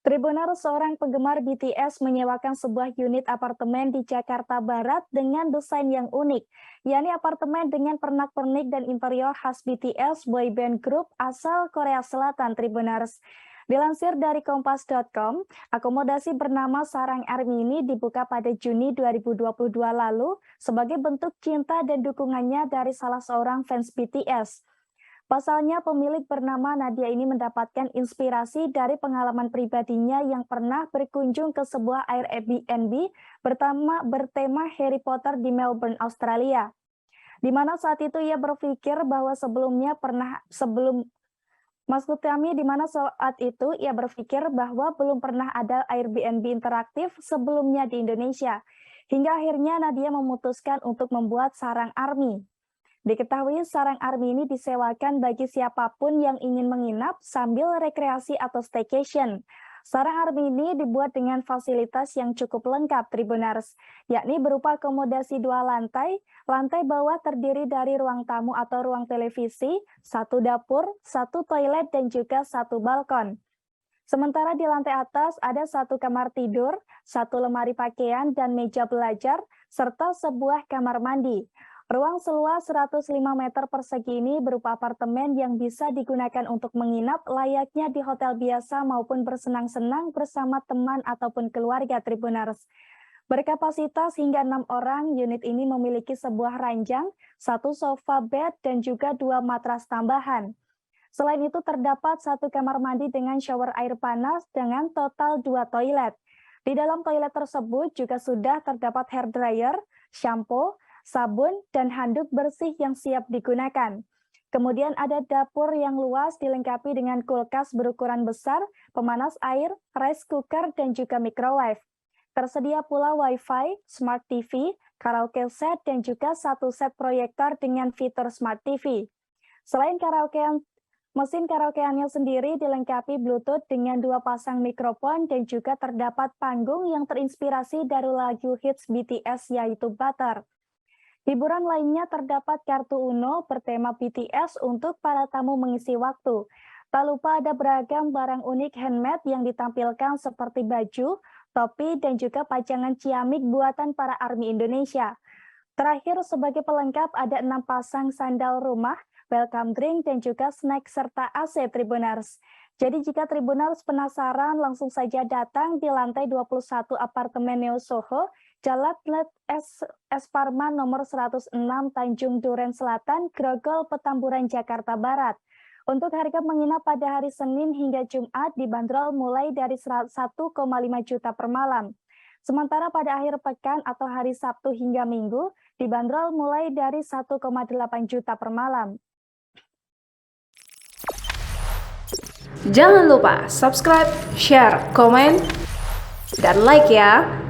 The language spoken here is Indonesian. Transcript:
Tribuners, seorang penggemar BTS menyewakan sebuah unit apartemen di Jakarta Barat dengan desain yang unik, yakni apartemen dengan pernak-pernik dan interior khas BTS boyband group asal Korea Selatan. Tribuners, dilansir dari kompas.com, akomodasi bernama Sarang Army ini dibuka pada Juni 2022 lalu sebagai bentuk cinta dan dukungannya dari salah seorang fans BTS. Pasalnya, pemilik bernama Nadia ini mendapatkan inspirasi dari pengalaman pribadinya yang pernah berkunjung ke sebuah Airbnb bertema Harry Potter di Melbourne, Australia. Di mana saat itu ia berpikir bahwa belum pernah ada Airbnb interaktif sebelumnya di Indonesia. Hingga akhirnya Nadia memutuskan untuk membuat Sarang Army. Diketahui Sarang Army ini disewakan bagi siapapun yang ingin menginap sambil rekreasi atau staycation. Sarang Army ini dibuat dengan fasilitas yang cukup lengkap, Tribuners, yakni berupa akomodasi 2 lantai. Lantai bawah terdiri dari ruang tamu atau ruang televisi, 1 dapur, 1 toilet, dan juga 1 balkon. Sementara di lantai atas ada 1 kamar tidur, 1 lemari pakaian dan meja belajar, serta sebuah kamar mandi. Ruang seluas 105 meter persegi ini berupa apartemen yang bisa digunakan untuk menginap layaknya di hotel biasa maupun bersenang-senang bersama teman ataupun keluarga, Tribuners. Berkapasitas hingga 6 orang, unit ini memiliki sebuah ranjang, 1 sofa bed, dan juga 2 matras tambahan. Selain itu terdapat 1 kamar mandi dengan shower air panas dengan total 2 toilet. Di dalam toilet tersebut juga sudah terdapat hair dryer, shampoo, sabun, dan handuk bersih yang siap digunakan. Kemudian ada dapur yang luas dilengkapi dengan kulkas berukuran besar, pemanas air, rice cooker, dan juga microwave. Tersedia pula Wi-Fi, Smart TV, karaoke set, dan juga 1 set proyektor dengan fitur Smart TV. Selain mesin karaokeannya sendiri dilengkapi Bluetooth dengan 2 pasang mikrofon dan juga terdapat panggung yang terinspirasi dari lagu hits BTS yaitu Butter. Hiburan lainnya terdapat kartu Uno bertema BTS untuk para tamu mengisi waktu. Tak lupa ada beragam barang unik handmade yang ditampilkan seperti baju, topi, dan juga pajangan ciamik buatan para ARMY Indonesia. Terakhir, sebagai pelengkap ada 6 pasang sandal rumah, welcome drink, dan juga snack serta AC, Tribuners. Jadi jika Tribuners penasaran, langsung saja datang di lantai 21 apartemen Neo Soho, Jalan S. Parman nomor 106 Tanjung Duren Selatan, Grogol, Petamburan, Jakarta Barat. Untuk harga menginap pada hari Senin hingga Jumat dibanderol mulai dari 1,5 juta per malam. Sementara pada akhir pekan atau hari Sabtu hingga Minggu dibanderol mulai dari 1,8 juta per malam. Jangan lupa subscribe, share, komen, dan like ya!